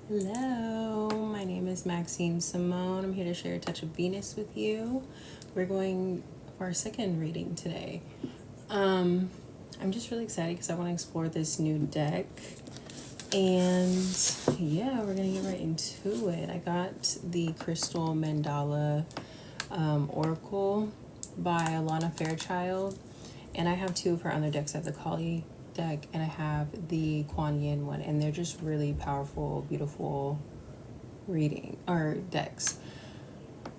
Hello, my name is Maxine Samone. I'm here to share a touch of Venus with you. We're going for our second reading today. I'm just really excited because I want to explore this new deck. And yeah, we're going to get right into it. I got the Crystal Mandala Oracle by Alana Fairchild. And I have two of her other decks. I have the Kali deck and I have the Kuan Yin one, and they're just really powerful, beautiful reading or decks.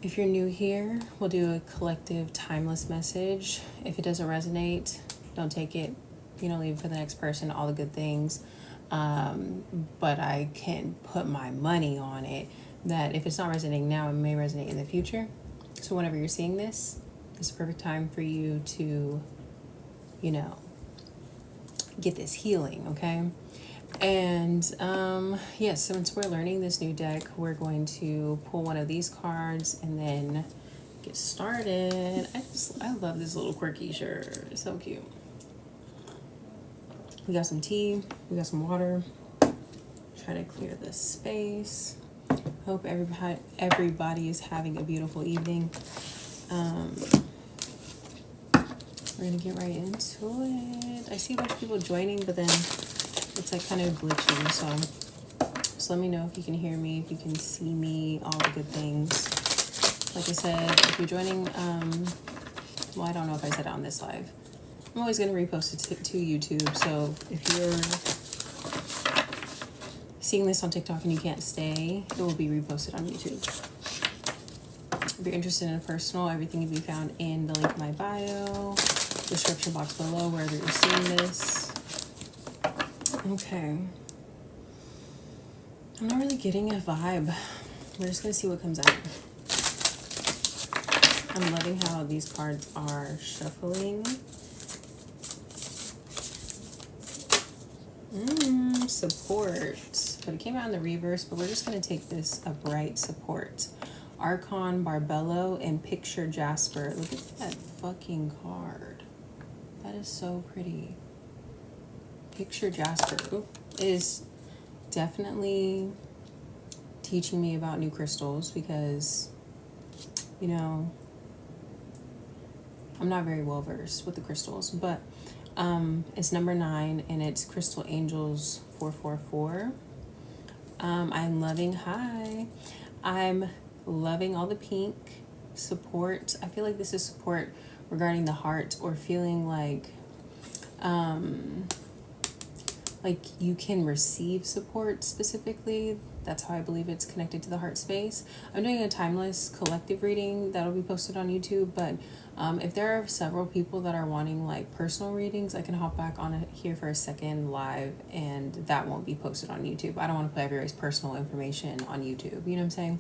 If you're new here, we'll do a collective timeless message. If it doesn't resonate, don't take it, leave it for the next person, all the good things. But I can put my money on it that if it's not resonating now, it may resonate in the future. So whenever you're seeing this, it's a perfect time for you to get this healing, okay? And since we're learning this new deck, we're going to pull one of these cards and then get started. I love this little quirky shirt. It's so cute. We got some tea, we got some water. Try to clear the space. Hope everybody is having a beautiful evening. We're gonna get right into it. I see a bunch of people joining, but then it's like kind of glitching. So let me know if you can hear me, if you can see me, all the good things. Like I said, if you're joining, well, I don't know if I said it on this live. I'm always gonna repost it to YouTube. So if you're seeing this on TikTok and you can't stay, it will be reposted on YouTube. If you're interested in a personal, everything will be found in the link in my bio, description box below, wherever you're seeing this. Okay. I'm not really getting a vibe. We're just gonna see what comes out. I'm loving how these cards are shuffling. Support. But it came out in the reverse, but we're just gonna take this upright support. Archon Barbello and Picture Jasper. Look at that fucking card. That is so pretty. Picture Jasper is definitely teaching me about new crystals because, I'm not very well versed with the crystals, but it's number 9 and it's Crystal Angels 444. I'm loving all the pink support. I feel like this is support regarding the heart or feeling like you can receive support specifically. That's how I believe it's connected to the heart space. I'm doing a timeless collective reading that'll be posted on YouTube, but if there are several people that are wanting like personal readings, I can hop back on here for a second live and that won't be posted on YouTube. I don't want to put everybody's personal information on YouTube, you know what I'm saying?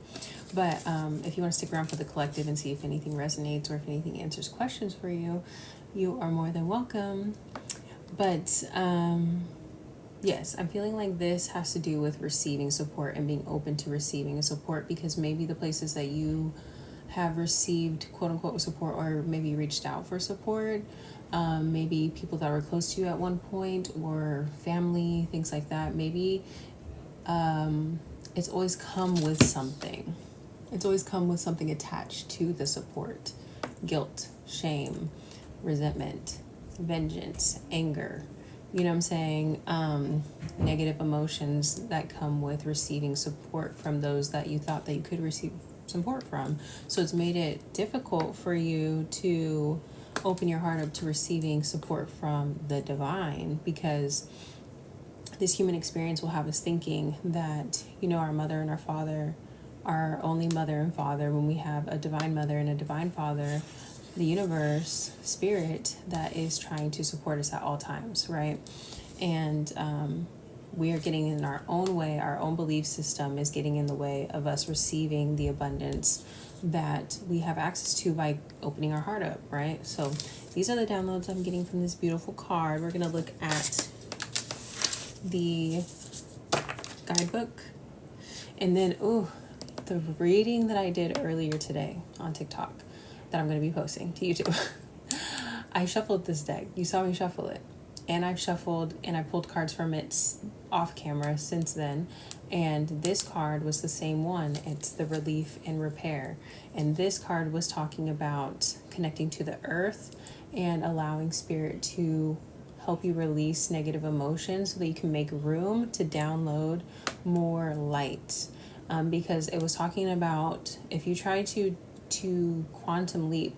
But if you want to stick around for the collective and see if anything resonates or if anything answers questions for you, you are more than welcome. But yes, I'm feeling like this has to do with receiving support and being open to receiving a support, because maybe the places that you have received quote unquote support or maybe reached out for support, maybe people that were close to you at one point or family, things like that. Maybe it's always come with something. It's always come with something attached to the support. Guilt, shame, resentment, vengeance, anger. You know what I'm saying? Negative emotions that come with receiving support from those that you thought that you could receive support from. So it's made it difficult for you to open your heart up to receiving support from the divine, because this human experience will have us thinking that, our mother and our father, our only mother and father, when we have a divine mother and a divine father, the universe, spirit, that is trying to support us at all times, right? And we are getting in our own way. Our own belief system is getting in the way of us receiving the abundance that we have access to by opening our heart up, right? So these are the downloads I'm getting from this beautiful card. We're going to look at the guidebook, and then the reading that I did earlier today on TikTok that I'm going to be posting to YouTube. I shuffled this deck. You saw me shuffle it. and I've shuffled and I pulled cards from it off camera since then. And this card was the same one. It's the relief and repair. And this card was talking about connecting to the earth and allowing spirit to help you release negative emotions so that you can make room to download more light. Because it was talking about if you try to quantum leap,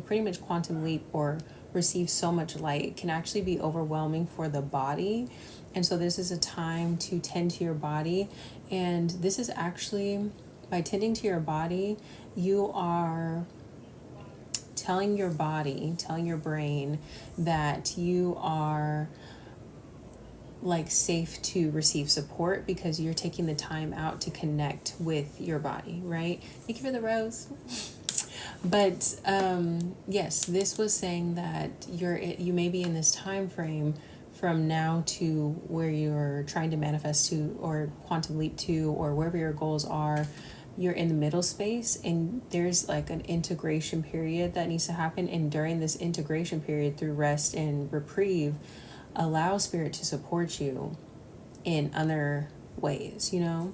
pretty much quantum leap or receive so much light, it can actually be overwhelming for the body. And so this is a time to tend to your body. And this is actually, by tending to your body, you are telling your body, telling your brain that you are like safe to receive support because you're taking the time out to connect with your body, right? Thank you for the rose. But yes, this was saying that you may be in this time frame from now to where you're trying to manifest to or quantum leap to or wherever your goals are. You're in the middle space and there's like an integration period that needs to happen. And during this integration period, through rest and reprieve, allow spirit to support you in other ways, you know.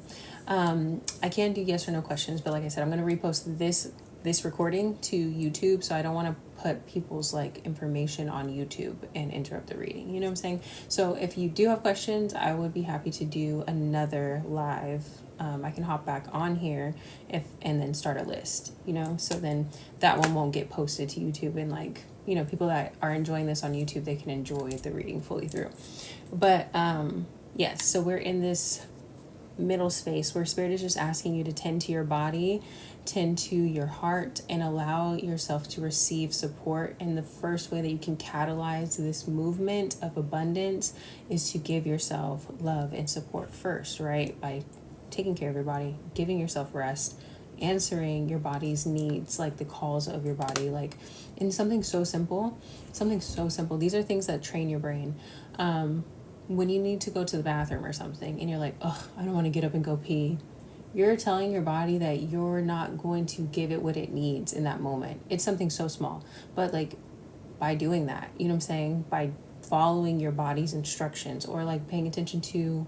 I can do yes or no questions, but like I said, I'm going to repost this recording to YouTube, so I don't want to put people's like information on YouTube and interrupt the reading, you know what I'm saying? So if you do have questions, I would be happy to do another live. I can hop back on here and then start a list, you know, so then that one won't get posted to YouTube, and like, you know, people that are enjoying this on YouTube, they can enjoy the reading fully through. But yes, so we're in this middle space where spirit is just asking you to tend to your body, tend to your heart, and allow yourself to receive support. And the first way that you can catalyze this movement of abundance is to give yourself love and support first, right? By taking care of your body, giving yourself rest, answering your body's needs, like the calls of your body, like in something so simple. These are things that train your brain. When you need to go to the bathroom or something and you're like, oh, I don't want to get up and go pee, you're telling your body that you're not going to give it what it needs in that moment. It's something so small, but like by doing that, you know what I'm saying, by following your body's instructions, or like paying attention to,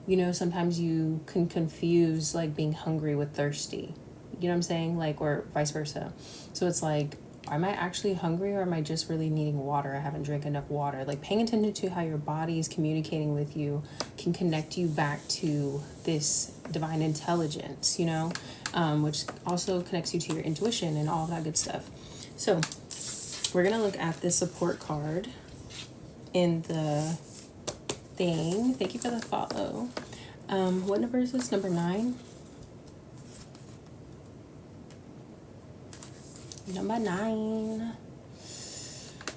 you know, sometimes you can confuse like being hungry with thirsty, you know what I'm saying, like, or vice versa. So it's like, am I actually hungry, or am I just really needing water? I haven't drank enough water. Like paying attention to how your body is communicating with you can connect you back to this divine intelligence, you know, which also connects you to your intuition and all that good stuff. So we're going to look at the support card in the thing. Thank you for the follow. What number is this? Number 9? Number 9,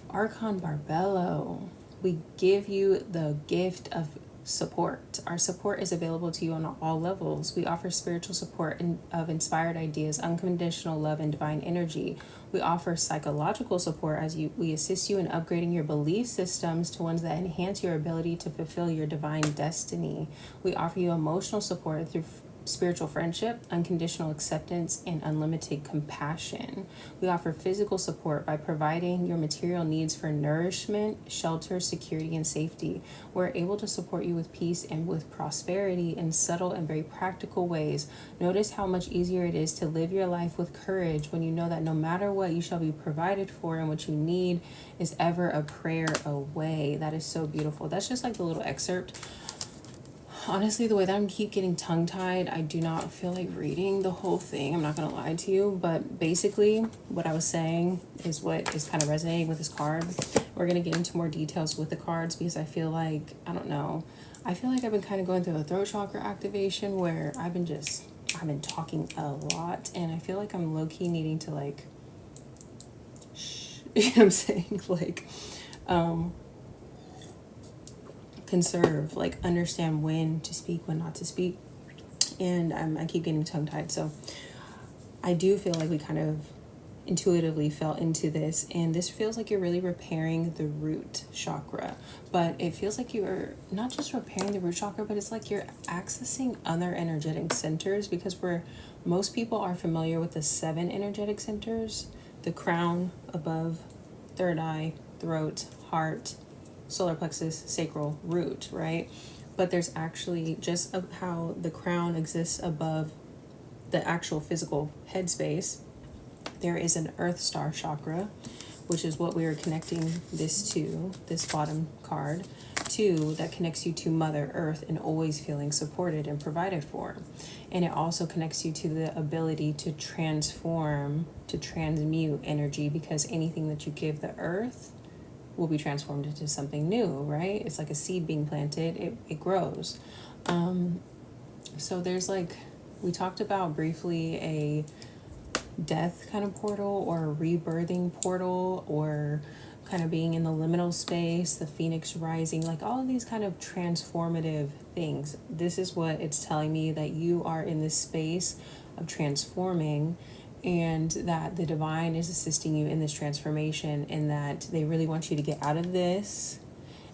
Archon Barbello. We give you the gift of support. Our support is available to you on all levels. We offer spiritual support of inspired ideas, unconditional love, and divine energy. We offer psychological support as we assist you in upgrading your belief systems to ones that enhance your ability to fulfill your divine destiny. We offer you emotional support through spiritual friendship, unconditional acceptance, and unlimited compassion. We offer physical support by providing your material needs for nourishment, shelter, security, and safety. We're able to support you with peace and with prosperity in subtle and very practical ways. Notice how much easier it is to live your life with courage when you know that no matter what, you shall be provided for, and what you need is ever a prayer away. That is so beautiful. That's just like the little excerpt. Honestly, the way that I keep getting tongue-tied, I do not feel like reading the whole thing. I'm not going to lie to you. But basically, what I was saying is what is kind of resonating with this card. We're going to get into more details with the cards because I feel like, I don't know, I feel like I've been kind of going through a throat chakra activation where I've been talking a lot. And I feel like I'm low-key needing to like, you know what I'm saying? Like, conserve, like understand when to speak, when not to speak, and I keep getting tongue-tied. So I do feel like we kind of intuitively fell into this, and this feels like you're really repairing the root chakra, but it feels like you're not just repairing the root chakra, but it's like you're accessing other energetic centers, because most people are familiar with the 7 energetic centers: the crown above, third eye, throat, heart, solar plexus, sacral, root, right? But there's actually just how the crown exists above the actual physical headspace. There is an earth star chakra, which is what we are connecting this bottom card to, that connects you to Mother Earth and always feeling supported and provided for. And it also connects you to the ability to transform, to transmute energy, because anything that you give the earth will be transformed into something new, right? It's like a seed being planted, it grows. So there's like, we talked about briefly a death kind of portal, or a rebirthing portal, or kind of being in the liminal space, the phoenix rising, like all of these kind of transformative things. This is what it's telling me, that you are in this space of transforming, and that the divine is assisting you in this transformation, and that they really want you to get out of this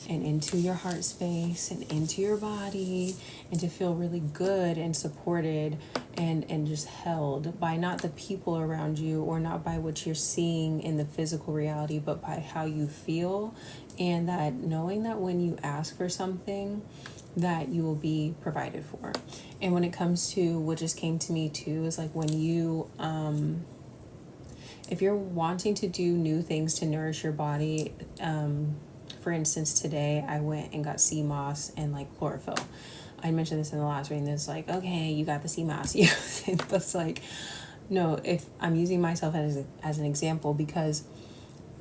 and into your heart space and into your body, and to feel really good and supported and just held by not the people around you, or not by what you're seeing in the physical reality, but by how you feel. And that knowing that when you ask for something, that you will be provided for. And when it comes to what just came to me too, is like when you if you're wanting to do new things to nourish your body, for instance, today I went and got sea moss and like chlorophyll. I mentioned this in the last reading. It's like, okay, you got the sea moss. But it's like, no, if I'm using myself as an example, because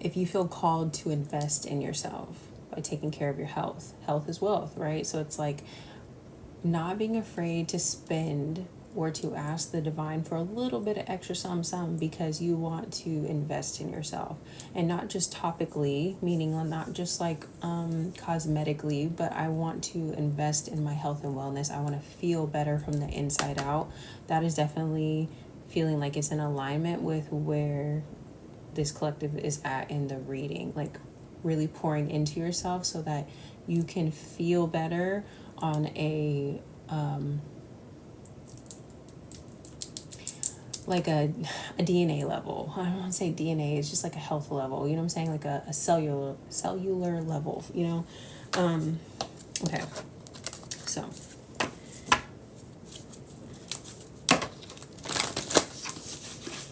if you feel called to invest in yourself by taking care of your health is wealth, right? So it's like not being afraid to spend or to ask the divine for a little bit of extra sum because you want to invest in yourself, and not just topically, meaning not just like cosmetically, but I want to invest in my health and wellness. I want to feel better from the inside out. That is definitely feeling like it's in alignment with where this collective is at in the reading, like really pouring into yourself so that you can feel better on a like a DNA level. I don't want to say DNA, it's just like a health level, you know what I'm saying? Like a cellular level, you know? Okay, so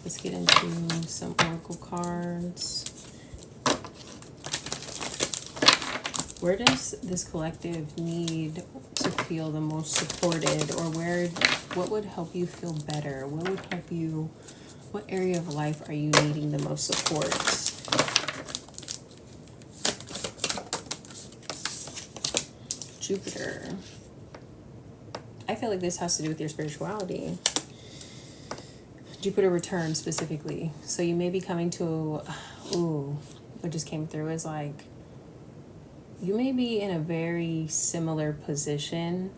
let's get into some oracle cards. Where does this collective need to feel the most supported, or what would help you feel better? What area of life are you needing the most support? Jupiter. I feel like this has to do with your spirituality. Jupiter return specifically. So you may be coming to, what just came through is like, you may be in a very similar position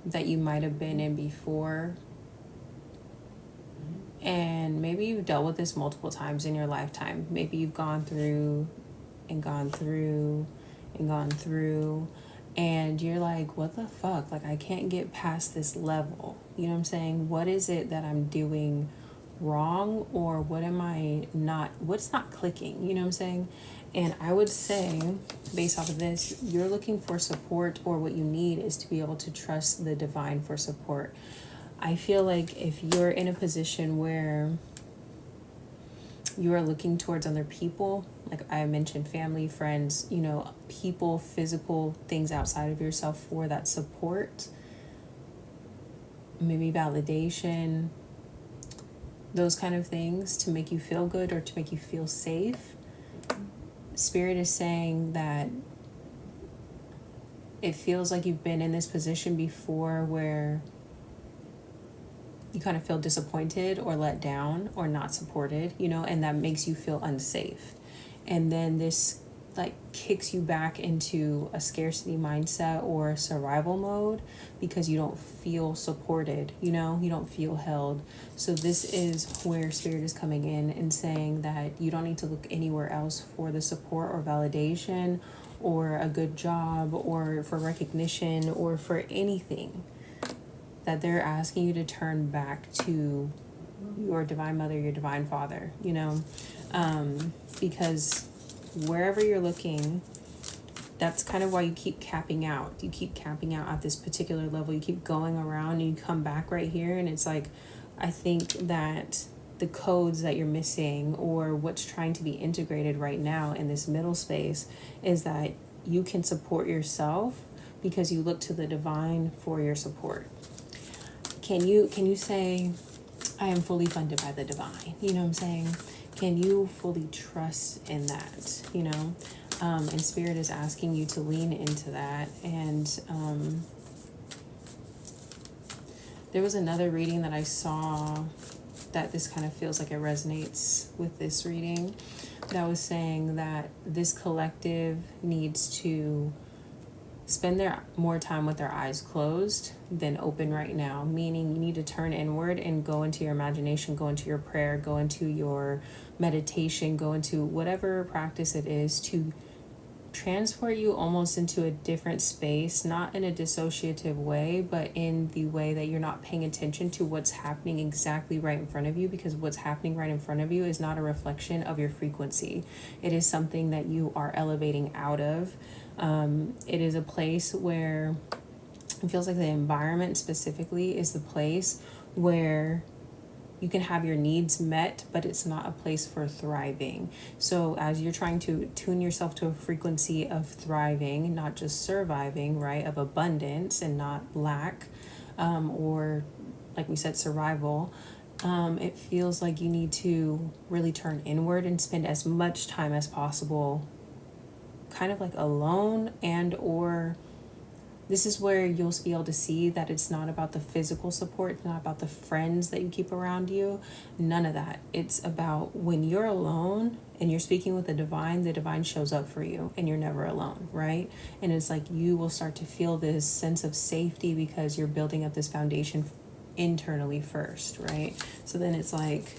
that you might have been in before. And maybe you've dealt with this multiple times in your lifetime. Maybe you've gone through and gone through and gone through, and you're like, what the fuck? Like, I can't get past this level. You know what I'm saying? What is it that I'm doing wrong? Or what's not clicking? You know what I'm saying? And I would say, based off of this, you're looking for support, or what you need is to be able to trust the divine for support. I feel like if you're in a position where you are looking towards other people, like I mentioned, family, friends, you know, people, physical things outside of yourself for that support, maybe validation, those kind of things to make you feel good or to make you feel safe. Spirit is saying that it feels like you've been in this position before where you kind of feel disappointed or let down or not supported, you know, and that makes you feel unsafe. And then this like kicks you back into a scarcity mindset or survival mode because you don't feel supported, you know, you don't feel held. So this is where Spirit is coming in and saying that you don't need to look anywhere else for the support or validation or a good job or for recognition or for anything. That they're asking you to turn back to your divine mother, your divine father, you know, because wherever you're looking, that's kind of why you keep capping out. You keep capping out at this particular level. You keep going around and you come back right here. And it's like, I think that the codes that you're missing, or what's trying to be integrated right now in this middle space, is that you can support yourself because you look to the divine for your support. Can you say, I am fully funded by the divine? You know what I'm saying? Can you fully trust in that? You know? And Spirit is asking you to lean into that. And there was another reading that I saw that this kind of feels like it resonates with this reading, that was saying that this collective needs to spend their more time with their eyes closed than open right now, meaning you need to turn inward and go into your imagination, go into your prayer, go into your meditation, go into whatever practice it is to transport you almost into a different space, not in a dissociative way, but in the way that you're not paying attention to what's happening exactly right in front of you, because what's happening right in front of you is not a reflection of your frequency. It is something that you are elevating out of. It is a place where it feels like the environment specifically is the place where you can have your needs met, but it's not a place for thriving. So as you're trying to tune yourself to a frequency of thriving, not just surviving, right, of abundance and not lack, or like we said, survival, it feels like you need to really turn inward and spend as much time as possible kind of like alone, and or this is where you'll be able to see that it's not about the physical support, it's not about the friends that you keep around you, none of that. It's about when you're alone and you're speaking with the divine shows up for you and you're never alone, right? And it's like you will start to feel this sense of safety because you're building up this foundation internally first, right? So then it's like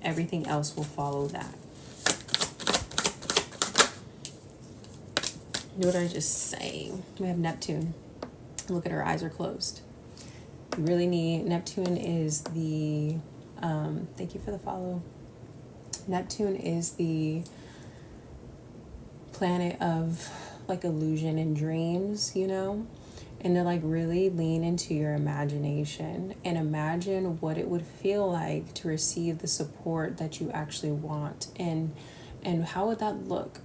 everything else will follow that. What did I just say? We have Neptune. Look at her eyes are closed. You really need, Neptune is the, thank you for the follow. Neptune is the planet of like illusion and dreams, you know? And to like really lean into your imagination and imagine what it would feel like to receive the support that you actually want. And how would that look?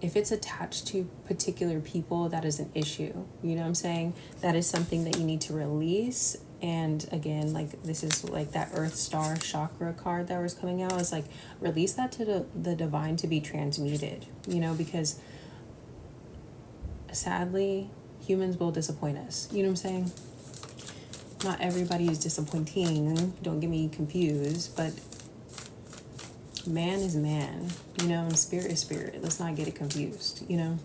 If it's attached to particular people, that is an issue. You know what I'm saying? That is something that you need to release. And again, like this is like that Earth Star chakra card that was coming out. It's like release that to the divine to be transmuted, you know, because sadly, humans will disappoint us. You know what I'm saying? Not everybody is disappointing. Don't get me confused, but man is man, you know, and spirit is spirit. Let's not get it confused, you know.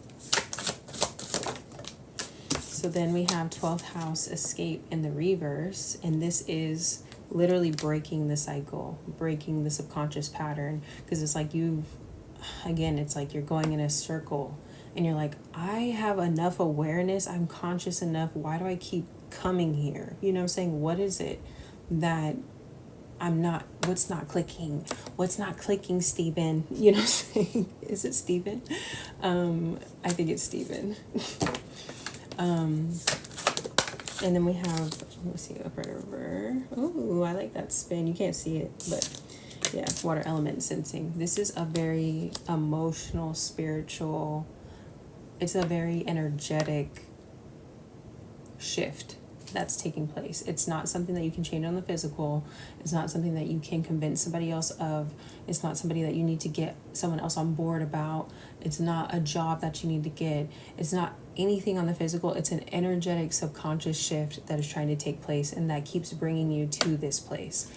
So then we have 12th house escape in the reverse, and this is literally breaking the cycle, breaking the subconscious pattern, because it's like it's like you're going in a circle and you're like, I have enough awareness, I'm conscious enough, why do I keep coming here? You know what I'm saying? What is it that what's not clicking? What's not clicking, Stephen? You know what I'm saying? Is it Stephen? I think it's Stephen. And then we have, let's see, upper river. Oh, I like that spin. You can't see it, but yeah, water element sensing. This is a very emotional, spiritual, it's a very energetic shift that's taking place. It's not something that you can change on the physical. It's not something that you can convince somebody else of. It's not somebody that you need to get someone else on board about. It's not a job that you need to get. It's not anything on the physical. It's an energetic subconscious shift that is trying to take place and that keeps bringing you to this place.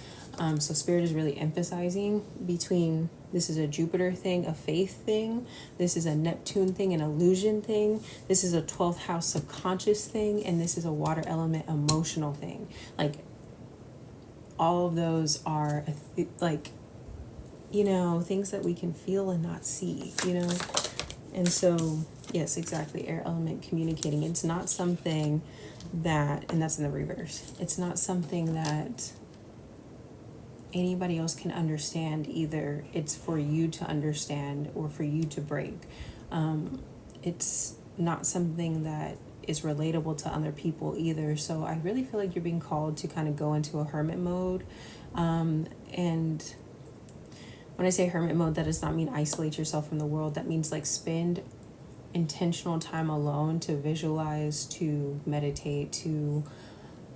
So Spirit is really emphasizing between, this is a Jupiter thing, a faith thing. This is a Neptune thing, an illusion thing. This is a 12th house subconscious thing. And this is a water element emotional thing. Like, all of those are, like, you know, things that we can feel and not see, you know? And so, yes, exactly, air element communicating. It's not something that, and that's in the reverse. It's not something that anybody else can understand either. It's for you to understand or for you to break. It's not something that is relatable to other people either. So I really feel like you're being called to kind of go into a hermit mode. And when I say hermit mode, that does not mean isolate yourself from the world. That means like spend intentional time alone to visualize, to meditate, to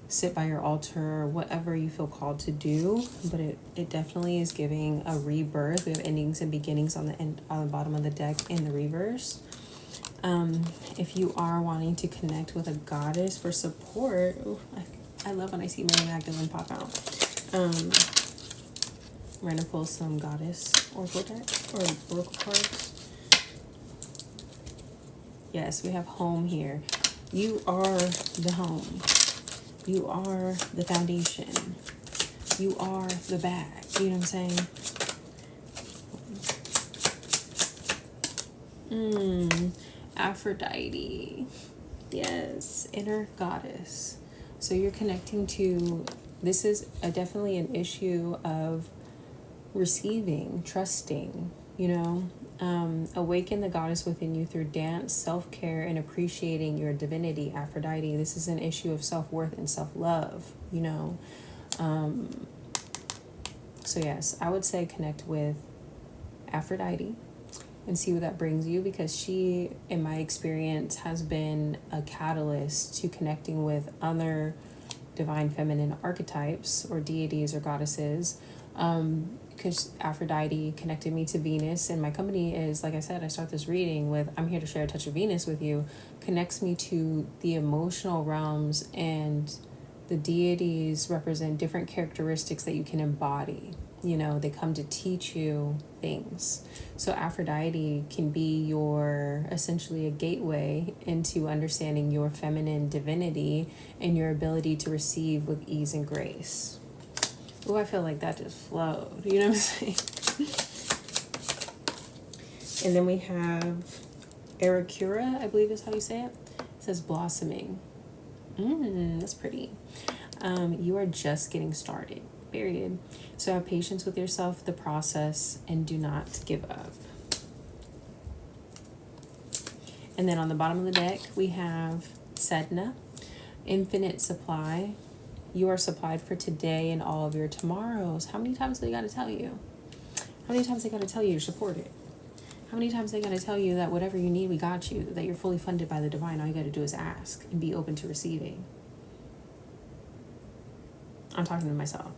sit by your altar, whatever you feel called to do. But it definitely is giving a rebirth. We have endings and beginnings on the end, on the bottom of the deck in the reverse. If you are wanting to connect with a goddess for support, I love when I see Mary Magdalene pop out. We're gonna pull some goddess oracle deck or oracle cards. Yes, we have home here. You are the home. You are the foundation. You are the bag. You know what I'm saying? Aphrodite. Yes, inner goddess. So you're connecting to, this is definitely an issue of receiving, trusting, you know. Awaken the goddess within you through dance, self-care, and appreciating your divinity, Aphrodite. This is an issue of self-worth and self-love, you know. So yes, I would say connect with Aphrodite and see what that brings you, because she, in my experience, has been a catalyst to connecting with other divine feminine archetypes or deities or goddesses. Because Aphrodite connected me to Venus, and my company is, like I said, I start this reading with I'm here to share a touch of Venus with you, connects me to the emotional realms, and the deities represent different characteristics that you can embody. You know, they come to teach you things. So Aphrodite can be your, essentially a gateway into understanding your feminine divinity and your ability to receive with ease and grace. Oh, I feel like that just flowed. You know what I'm saying? And then we have Aracura, I believe is how you say it. It says blossoming. That's pretty. You are just getting started. Period. So have patience with yourself, the process, and do not give up. And then on the bottom of the deck, we have Sedna, infinite supply. You are supplied for today and all of your tomorrows. How many times they got to tell you? How many times they got to tell you you're supported? How many times they got to tell you that whatever you need, we got you, that you're fully funded by the divine. All you got to do is ask and be open to receiving. I'm talking to myself.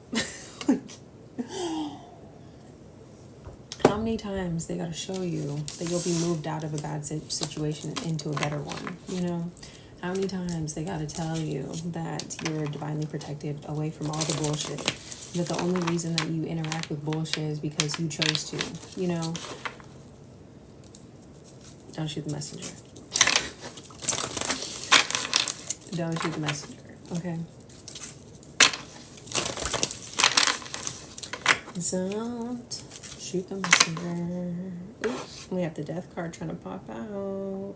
How many times they got to show you that you'll be moved out of a bad situation into a better one, you know? How many times they got to tell you that you're divinely protected away from all the bullshit, that the only reason that you interact with bullshit is because you chose to, you know? Don't shoot the messenger. Don't shoot the messenger, okay? Don't shoot the messenger. Oops, we have the death card trying to pop out.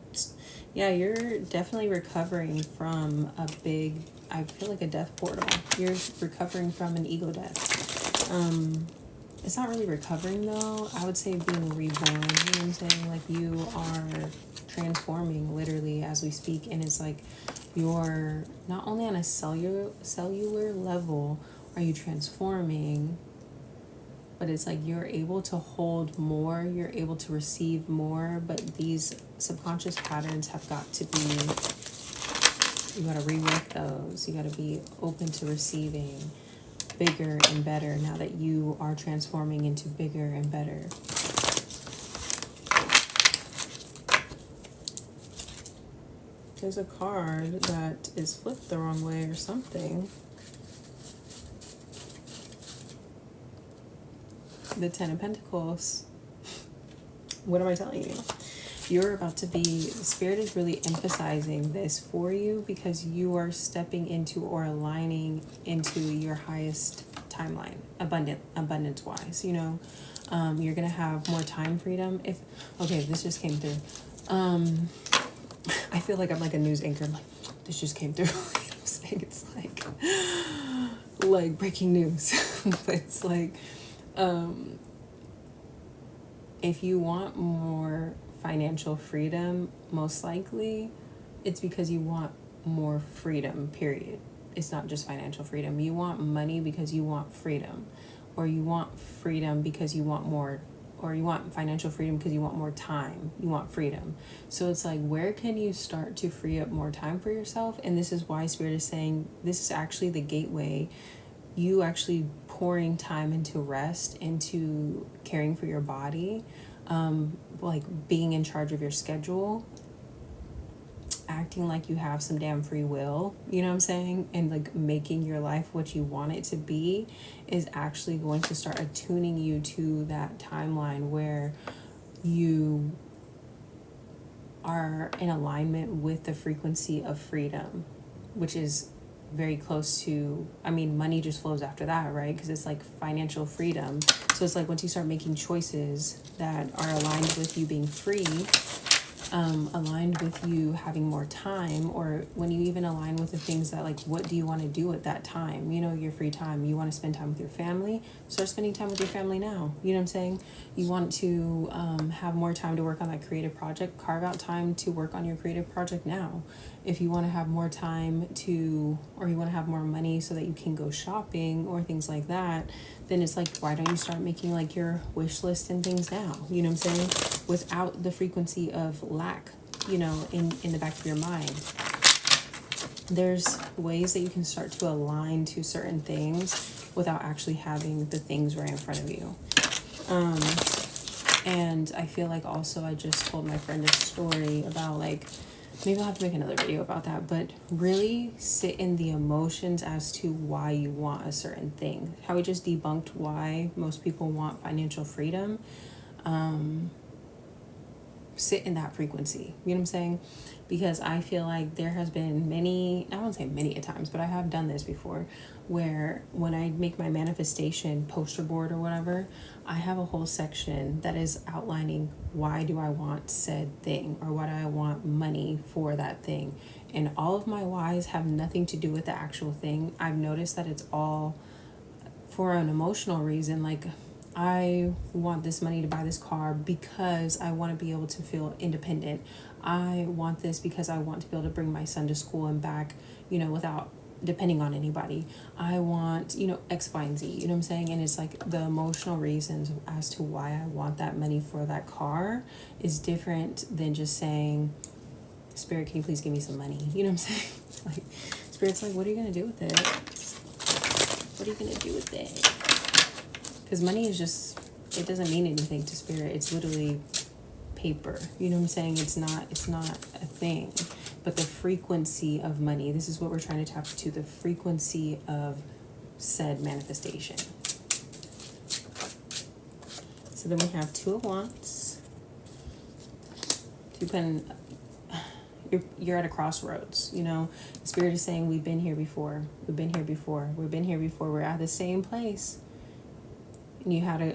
Yeah, you're definitely recovering from a big, I feel like a death portal. You're recovering from an ego death. It's not really recovering though. I would say being reborn, you know what I'm saying? Like you are transforming literally as we speak, and it's like you're not only on a cellular level are you transforming, but it's like you're able to hold more, you're able to receive more, but these subconscious patterns have got to be, you got to rework those. You got to be open to receiving bigger and better now that you are transforming into bigger and better. There's a card that is flipped the wrong way or something. The Ten of Pentacles. What am I telling you? You're about to be, Spirit is really emphasizing this for you because you are stepping into or aligning into your highest timeline, abundance wise, you know. You're gonna have more time freedom. This just came through. I feel like I'm like a news anchor. I'm like, this just came through. You know what I'm saying? It's like breaking news. But it's like, if you want more financial freedom, most likely it's because you want more freedom, period. It's not just financial freedom. You want money because you want freedom, or you want freedom because you want more, or you want financial freedom because you want more time. You want freedom. So it's like, where can you start to free up more time for yourself? And this is why Spirit is saying this is actually the gateway. You actually pouring time into rest, into caring for your body, like being in charge of your schedule, acting like you have some damn free will, you know what I'm saying? And like making your life what you want it to be is actually going to start attuning you to that timeline where you are in alignment with the frequency of freedom, which is very close to, I mean, money just flows after that, right? Because it's like financial freedom. So it's like once you start making choices that are aligned with you being free, aligned with you having more time, or when you even align with the things that like, what do you want to do at that time? You know, your free time, you want to spend time with your family, start spending time with your family now. You know what I'm saying? You want to have more time to work on that creative project, carve out time to work on your creative project now. If you want to have more time to, or you want to have more money so that you can go shopping or things like that, then it's like, why don't you start making like your wish list and things now? You know what I'm saying? Without the frequency of lack, you know, in the back of your mind. There's ways that you can start to align to certain things without actually having the things right in front of you. And I feel like also I just told my friend a story about like, maybe I'll have to make another video about that, but really sit in the emotions as to why you want a certain thing. How we just debunked why most people want financial freedom. Sit in that frequency. You know what I'm saying? Because I feel like there has been many, I won't say many a times, but I have done this before, where when I make my manifestation poster board or whatever, I have a whole section that is outlining why do I want said thing, or why do I want money for that thing. And all of my whys have nothing to do with the actual thing. I've noticed that it's all for an emotional reason. Like, I want this money to buy this car because I want to be able to feel independent. I want this because I want to be able to bring my son to school and back, you know, without depending on anybody. I want, you know, X, Y, and Z, you know what I'm saying? And it's like the emotional reasons as to why I want that money for that car is different than just saying, Spirit, can you please give me some money? You know what I'm saying? Like, Spirit's like, what are you going to do with it? What are you going to do with it? Because money is just, it doesn't mean anything to Spirit. It's literally paper. You know what I'm saying? It's not a thing. But the frequency of money, this is what we're trying to tap into, the frequency of said manifestation. So then we have Two of Wands. You're at a crossroads, you know. Spirit is saying we've been here before. We've been here before. We've been here before. We're at the same place. And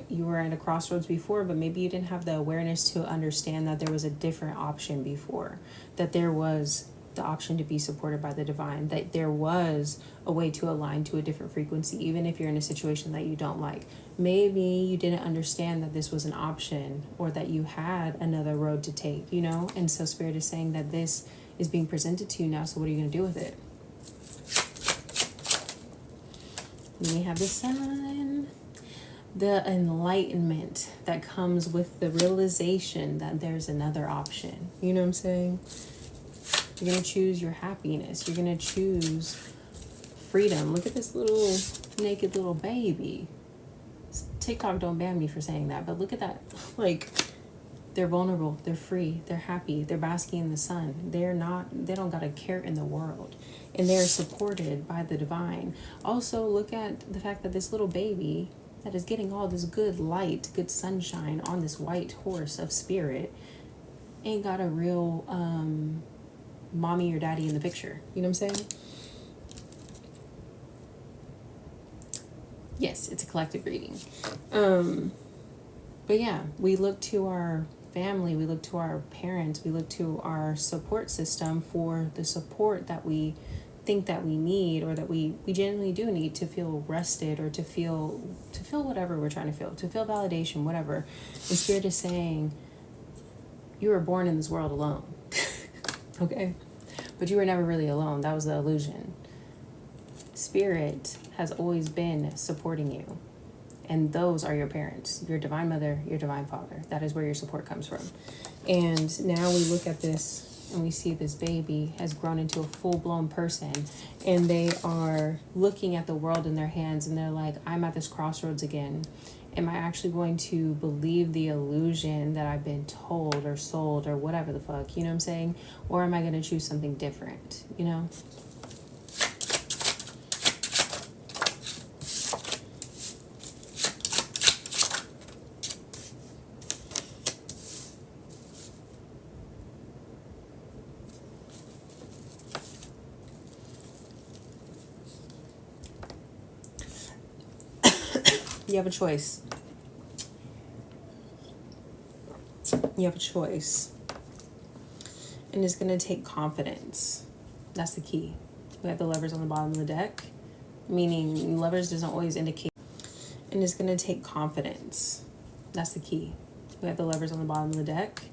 you were at a crossroads before, but maybe you didn't have the awareness to understand that there was a different option before, that there was the option to be supported by the divine, that there was a way to align to a different frequency, even if you're in a situation that you don't like. Maybe you didn't understand that this was an option, or that you had another road to take, you know? And so Spirit is saying that this is being presented to you now, so what are you going to do with it? Then we have the Sun. The enlightenment that comes with the realization that there's another option. You know what I'm saying? You're going to choose your happiness. You're going to choose freedom. Look at this little naked little baby. TikTok don't ban me for saying that, but look at that. Like, they're vulnerable. They're free. They're happy. They're basking in the sun. They don't got a care in the world. And they're supported by the divine. Also, look at the fact that this little baby that is getting all this good light, good sunshine on this white horse of Spirit ain't got a real mommy or daddy in the picture. You know what I'm saying? Yes, it's a collective reading. But yeah, we look to our family, we look to our parents, we look to our support system for the support that we think that we need, or that we genuinely do need to feel rested, or to feel whatever we're trying to feel validation, whatever. And Spirit is saying, You were born in this world alone. Okay? But you were never really alone. That was the illusion. Spirit has always been supporting you. And those are your parents, your divine mother, your divine father. That is where your support comes from. And now we look at this and we see this baby has grown into a full-blown person, and they are looking at the world in their hands, and they're like, I'm at this crossroads again. Am I actually going to believe the illusion that I've been told or sold or whatever the fuck, you know what I'm saying? Or am I going to choose something different, you know? You have a choice. You have a choice. And it's going to take confidence. That's the key. We have the Lovers on the bottom of the deck, meaning Lovers doesn't always indicate. And it's going to take confidence. That's the key. We have the Lovers on the bottom of the deck,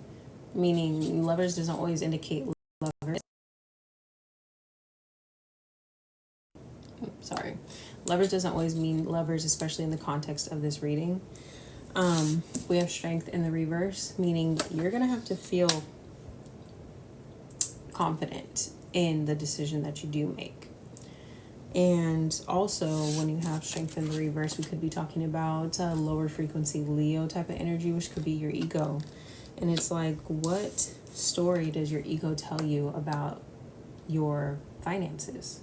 meaning Lovers doesn't always indicate lovers. Sorry. Lovers doesn't always mean lovers, especially in the context of this reading. We have Strength in the reverse, meaning you're going to have to feel confident in the decision that you do make. And also, when you have Strength in the reverse, we could be talking about lower frequency Leo type of energy, which could be your ego. And it's like, what story does your ego tell you about your finances?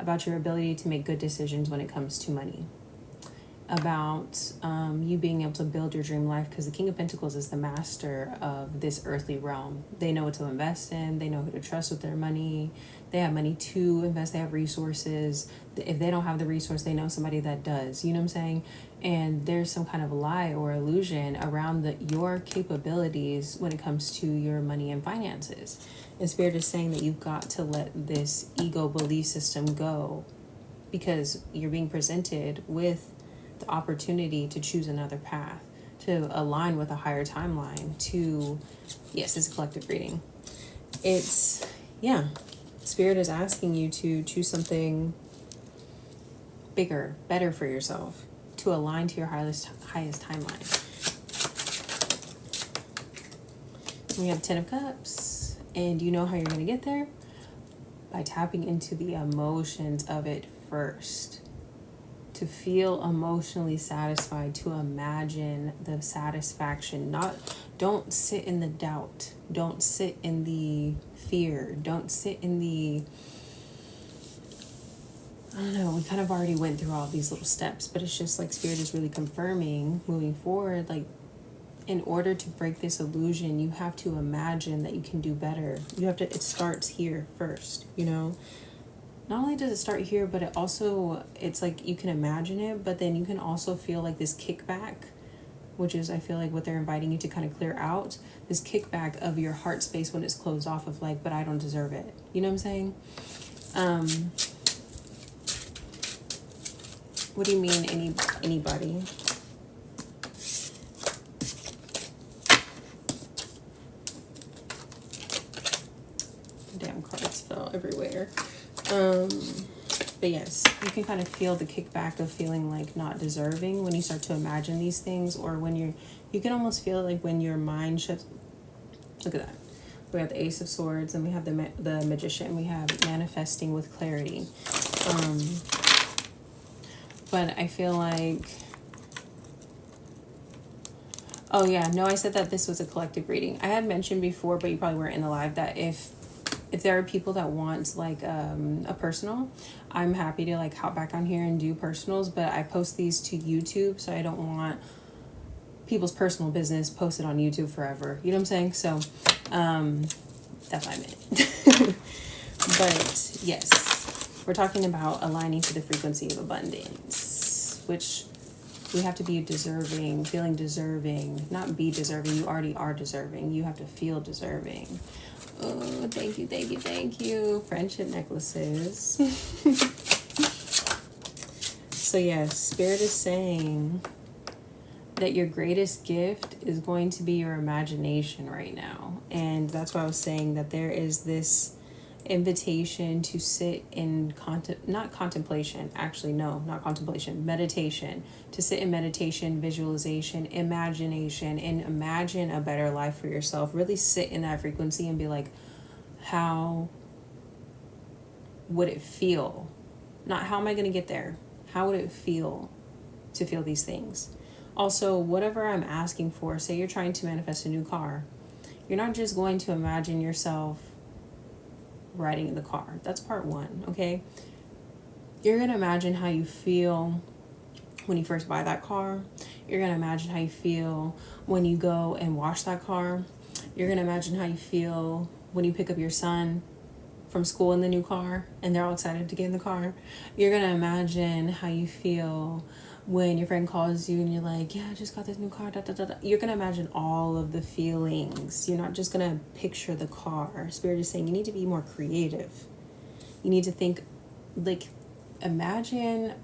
About your ability to make good decisions when it comes to money, about you being able to build your dream life, because the King of Pentacles is the master of this earthly realm. They know what to invest in. They know who to trust with their money. They have money to invest. They have resources. If they don't have the resource, they know somebody that does. You know what I'm saying? And there's some kind of lie or illusion around your capabilities when it comes to your money and finances. And Spirit is saying that you've got to let this ego belief system go, because you're being presented with the opportunity to choose another path, to align with a higher timeline, to, yes, it's a collective reading. It's, yeah, Spirit is asking you to choose something bigger, better for yourself, to align to your highest timeline. We have 10 of Cups. And you know how you're going to get there? By tapping into the emotions of it first. To feel emotionally satisfied, to imagine the satisfaction. Don't sit in the doubt. Don't sit in the fear. Don't sit in the, I don't know, we kind of already went through all these little steps, but it's just like Spirit is really confirming moving forward, like, in order to break this illusion, you have to imagine that you can do better. It starts here first, you know? Not only does it start here, but it's like you can imagine it, but then you can also feel like this kickback, which is, I feel like, what they're inviting you to kind of clear out. This kickback of your heart space when it's closed off of like, but I don't deserve it. You know what I'm saying? What do you mean, anybody? Damn, cards fell everywhere. But yes, you can kind of feel the kickback of feeling like not deserving when you start to imagine these things, or when you can almost feel like when your mind shuts. Look at that. We have the Ace of Swords, and we have the Magician. We have manifesting with clarity. But I feel like, oh yeah, no, I said that this was a collective reading. I had mentioned before, but you probably weren't in the live, that if there are people that want like a personal, I'm happy to like hop back on here and do personals, but I post these to YouTube, so I don't want people's personal business posted on YouTube forever. You know what I'm saying? So that's what I meant. But yes, we're talking about aligning to the frequency of abundance, which we have to be deserving, feeling deserving, not be deserving. You already are deserving. You have to feel deserving. Oh, thank you, thank you, thank you. Friendship necklaces. So yes, Spirit is saying that your greatest gift is going to be your imagination right now. And that's why I was saying that there is this invitation to sit in meditation, to sit in meditation, visualization, imagination, and imagine a better life for yourself. Really sit in that frequency and be like, how would it feel? Not how am I going to get there? How would it feel to feel these things? Also, whatever I'm asking for, say you're trying to manifest a new car, you're not just going to imagine yourself riding in the car. That's part one, okay? You're going to imagine how you feel when you first buy that car. You're going to imagine how you feel when you go and wash that car. You're going to imagine how you feel when you pick up your son from school in the new car and they're all excited to get in the car. You're going to imagine how you feel when your friend calls you and you're like, yeah, I just got this new car, da, da, da, da. You're going to imagine all of the feelings. You're not just going to picture the car. Spirit is saying you need to be more creative. You need to think, like, imagine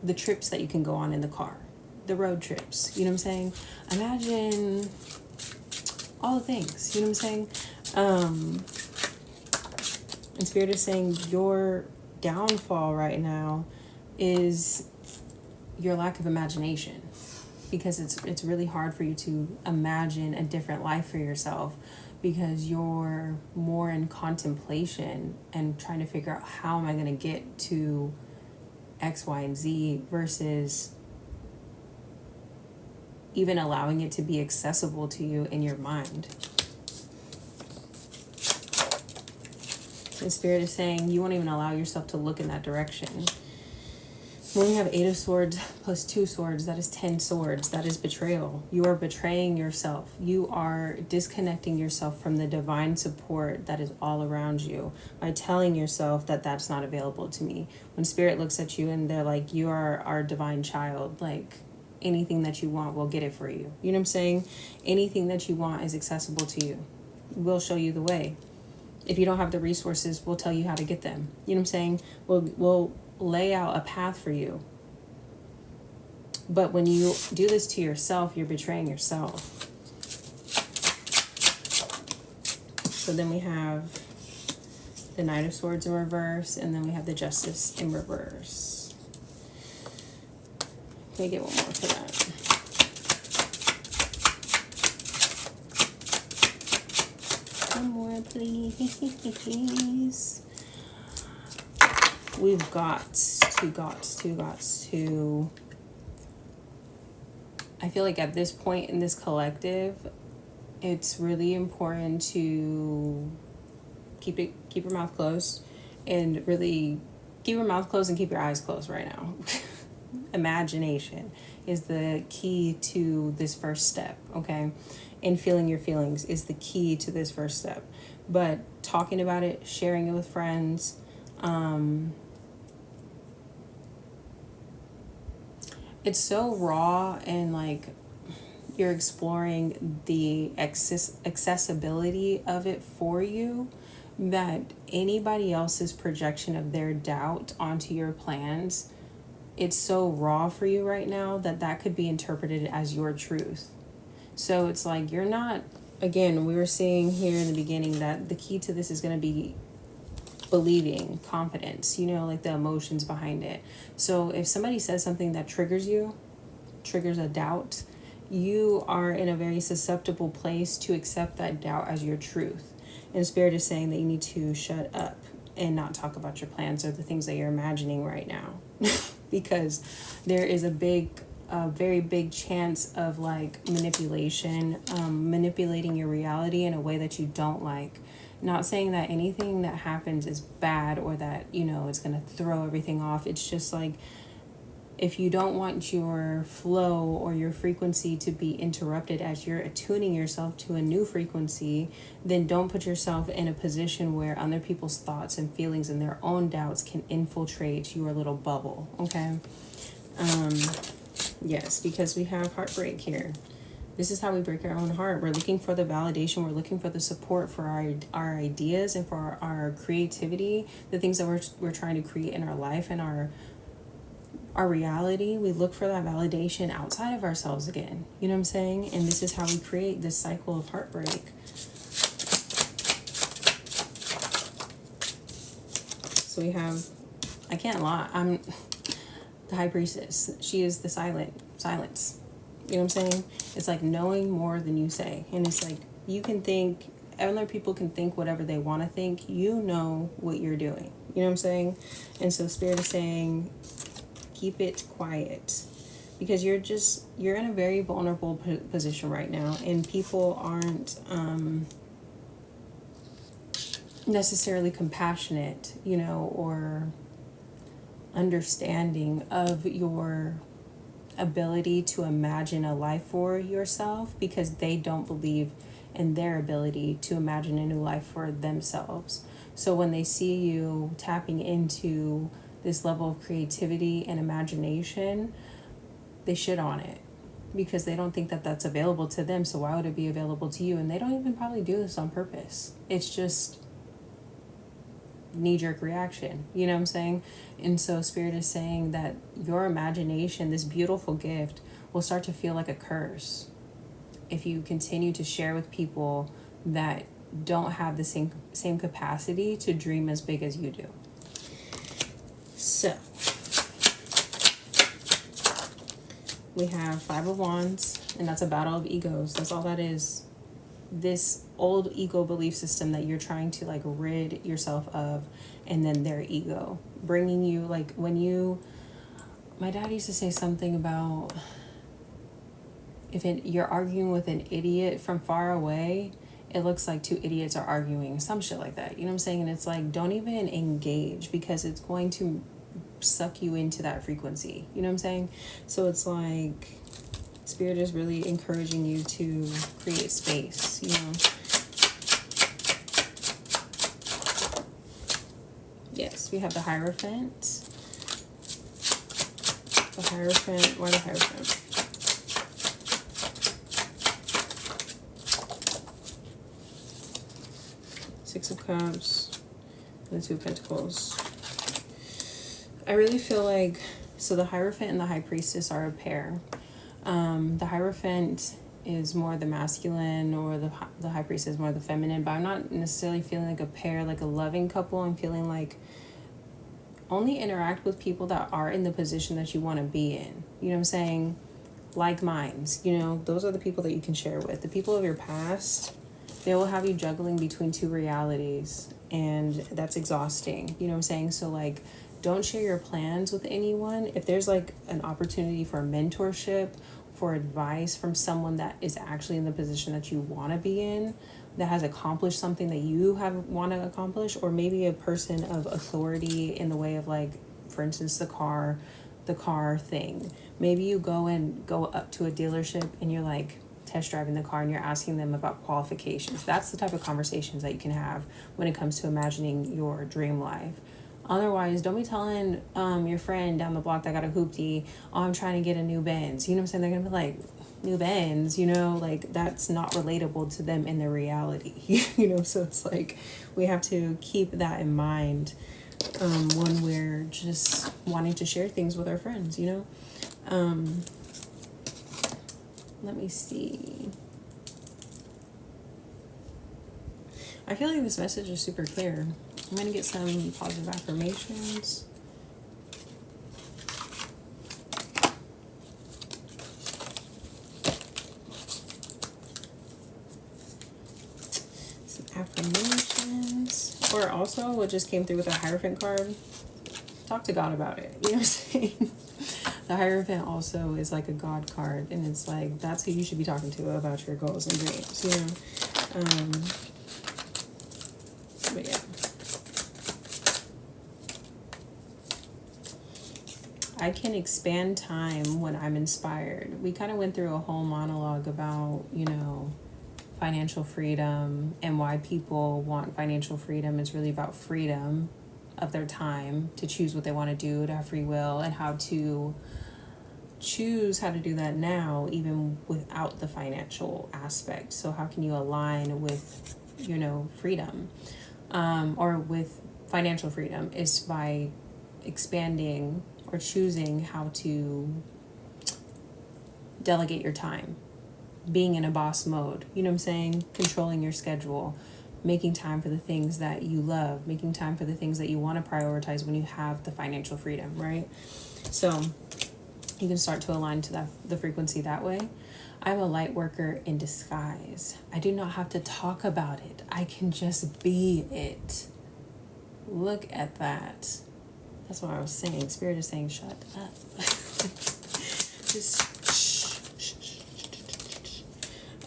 the trips that you can go on in the car, the road trips. You know what I'm saying? Imagine all the things. You know what I'm saying? And Spirit is saying your downfall right now is your lack of imagination, because it's really hard for you to imagine a different life for yourself, because you're more in contemplation and trying to figure out how am I going to get to X, Y, and Z, versus even allowing it to be accessible to you in your mind. And Spirit is saying you won't even allow yourself to look in that direction. When we have 8 of Swords plus 2 swords, that is 10 swords. That is betrayal. You are betraying yourself. You are disconnecting yourself from the divine support that is all around you by telling yourself that that's not available to me. When Spirit looks at you and they're like, you are our divine child, like anything that you want, we'll get it for you. You know what I'm saying? Anything that you want is accessible to you. We'll show you the way. If you don't have the resources, we'll tell you how to get them. You know what I'm saying? We'll lay out a path for you. But when you do this to yourself, you're betraying yourself. So then we have the Knight of Swords in reverse, and then we have the Justice in reverse. Let me get one more for that. One more, please. We've got to. I feel like at this point in this collective, it's really important to keep your mouth closed, and really keep your mouth closed and keep your eyes closed right now. Imagination is the key to this first step, okay? And feeling your feelings is the key to this first step. But talking about it, sharing it with friends, it's so raw, and like you're exploring the accessibility of it for you, that anybody else's projection of their doubt onto your plans, it's so raw for you right now that could be interpreted as your truth. So it's like you're not, again, we were saying here in the beginning that the key to this is going to be believing, confidence, like the emotions behind it. So if somebody says something that triggers you, triggers a doubt, you are in a very susceptible place to accept that doubt as your truth. And Spirit is saying that you need to shut up and not talk about your plans or the things that you're imagining right now. Because there is a very big chance of like manipulation, manipulating your reality in a way that you don't like. Not saying that anything that happens is bad or that, it's going to throw everything off. It's just like, if you don't want your flow or your frequency to be interrupted as you're attuning yourself to a new frequency, then don't put yourself in a position where other people's thoughts and feelings and their own doubts can infiltrate your little bubble, okay? Yes, because we have heartbreak here. This is how we break our own heart. We're looking for the validation. We're looking for the support for our ideas and for our creativity, the things that we're trying to create in our life and our our reality, we look for that validation outside of ourselves again. You know what I'm saying? And this is how we create this cycle of heartbreak. So we have, I can't lie, I'm the High Priestess. She is the silence. You know what I'm saying? It's like knowing more than you say. And it's like, you can think, other people can think whatever they want to think. You know what you're doing. You know what I'm saying? And so Spirit is saying, keep it quiet. Because you're in a very vulnerable position right now. And people aren't necessarily compassionate, you know, or understanding of your ability to imagine a life for yourself, because they don't believe in their ability to imagine a new life for themselves. So when they see you tapping into this level of creativity and imagination, they shit on it because they don't think that that's available to them. So why would it be available to you? And they don't even probably do this on purpose. It's just knee-jerk reaction, you know what I'm saying? And so Spirit is saying that your imagination, this beautiful gift, will start to feel like a curse if you continue to share with people that don't have the same capacity to dream as big as you do. So we have Five of Wands, and that's a battle of egos. That's all that is. This old ego belief system that you're trying to like rid yourself of, and then their ego bringing you, like, when you, my dad used to say something about if you're arguing with an idiot from far away, it looks like two idiots are arguing, some shit like that, you know what I'm saying? And it's like, don't even engage, because it's going to suck you into that frequency, you know what I'm saying? So it's like Spirit is really encouraging you to create space, you know. Yes, we have the Hierophant. The Hierophant, why the Hierophant? Six of Cups and the Two of Pentacles. I really feel like, so the Hierophant and the High Priestess are a pair. The Hierophant is more the masculine, or the High Priestess is more the feminine, but I'm not necessarily feeling like a pair, like a loving couple. I'm feeling like only interact with people that are in the position that you want to be in. You know what I'm saying? Like minds, you know, those are the people that you can share with. The people of your past, they will have you juggling between two realities, and that's exhausting. You know what I'm saying? So like, don't share your plans with anyone. If there's like an opportunity for mentorship, for advice from someone that is actually in the position that you want to be in, that has accomplished something that you want to accomplish, or maybe a person of authority in the way of, like, for instance, the car thing. Maybe you go up to a dealership and you're like test driving the car and you're asking them about qualifications. That's the type of conversations that you can have when it comes to imagining your dream life. Otherwise, don't be telling your friend down the block that got a hoopty, oh, I'm trying to get a new Benz. You know what I'm saying? They're going to be like, new Benz, you know, like, that's not relatable to them in their reality. You know, so it's like, we have to keep that in mind when we're just wanting to share things with our friends, you know? Let me see. I feel like this message is super clear. I'm going to get some positive affirmations. Some affirmations. Or also, what just came through with a Hierophant card, talk to God about it. You know what I'm saying? The Hierophant also is like a God card. And it's like, that's who you should be talking to about your goals and dreams, you know? But yeah. I can expand time when I'm inspired. We kind of went through a whole monologue about, you know, financial freedom and why people want financial freedom. It's really about freedom of their time to choose what they want to do, to have free will, and how to choose how to do that now, even without the financial aspect. So how can you align with, you know, freedom, or with financial freedom, is by expanding or choosing how to delegate your time, being in a boss mode, you know what I'm saying? Controlling your schedule, making time for the things that you love, making time for the things that you want to prioritize when you have the financial freedom, right? So you can start to align to the frequency that way. I'm a light worker in disguise. I do not have to talk about it. I can just be it. Look at that. That's what I was saying. Spirit is saying, shut up. Just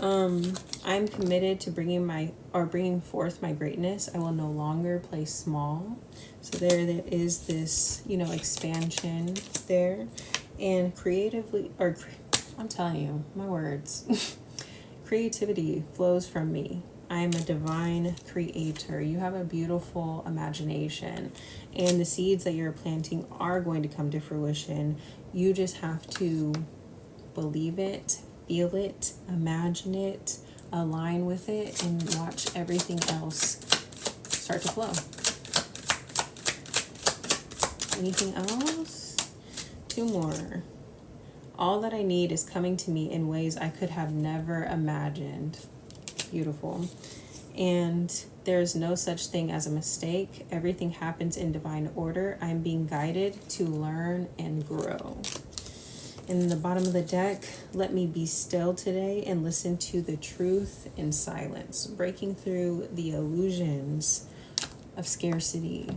I'm committed to bringing forth my greatness. I will no longer play small. So there is this, expansion there. And creatively, I'm telling you, my words, creativity flows from me. I am a divine creator. You have a beautiful imagination, and the seeds that you're planting are going to come to fruition. You just have to believe it, feel it, imagine it, align with it, and watch everything else start to flow. Anything else? 2 more. All that I need is coming to me in ways I could have never imagined. Beautiful. And there's no such thing as a mistake. Everything happens in divine order. I'm being guided to learn and grow. And in the bottom of the deck, let me be still today and listen to the truth in silence, breaking through the illusions of scarcity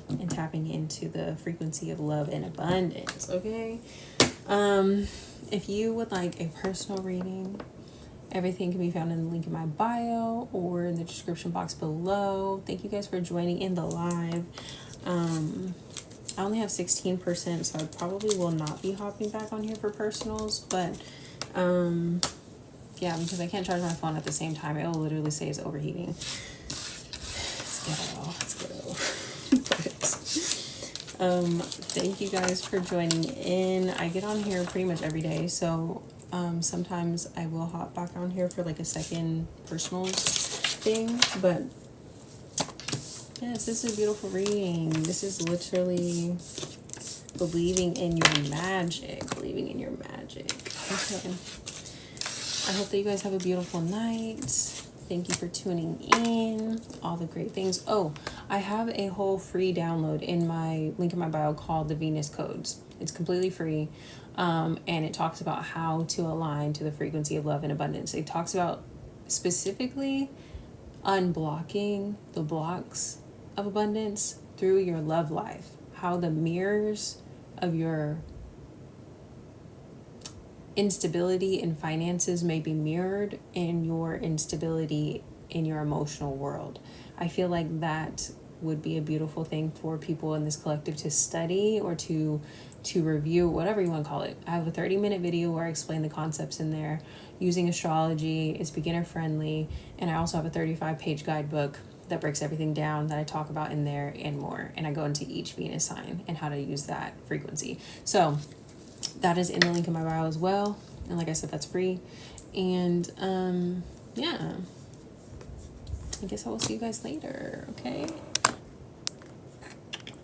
and tapping into the frequency of love and abundance. Okay. If you would like a personal reading, everything can be found in the link in my bio or in the description box below. Thank you guys for joining in the live. I only have 16%, so I probably will not be hopping back on here for personals, but yeah, because I can't charge my phone at the same time. It will literally say it's overheating. Let's go. Thank you guys for joining in. I get on here pretty much every day, so sometimes I will hop back on here for like a second personals thing, but yes, this is a beautiful reading. This is literally believing in your magic. Okay. I hope that you guys have a beautiful night. Thank you for tuning in. All the great things. Oh, I have a whole free download in my link in my bio called the Venus Codes. It's completely free. And it talks about how to align to the frequency of love and abundance. It talks about specifically unblocking the blocks of abundance through your love life. How the mirrors of your instability in finances may be mirrored in your instability in your emotional world. I feel like that would be a beautiful thing for people in this collective to study or to review, whatever you want to call it. I have a 30-minute video where I explain the concepts in there using astrology. It's beginner friendly, and I also have a 35-page guidebook that breaks everything down that I talk about in there and more, and I go into each Venus sign and how to use that frequency. So that is in the link in my bio as well, and like I said, that's free. And yeah, I guess I will see you guys later. Okay.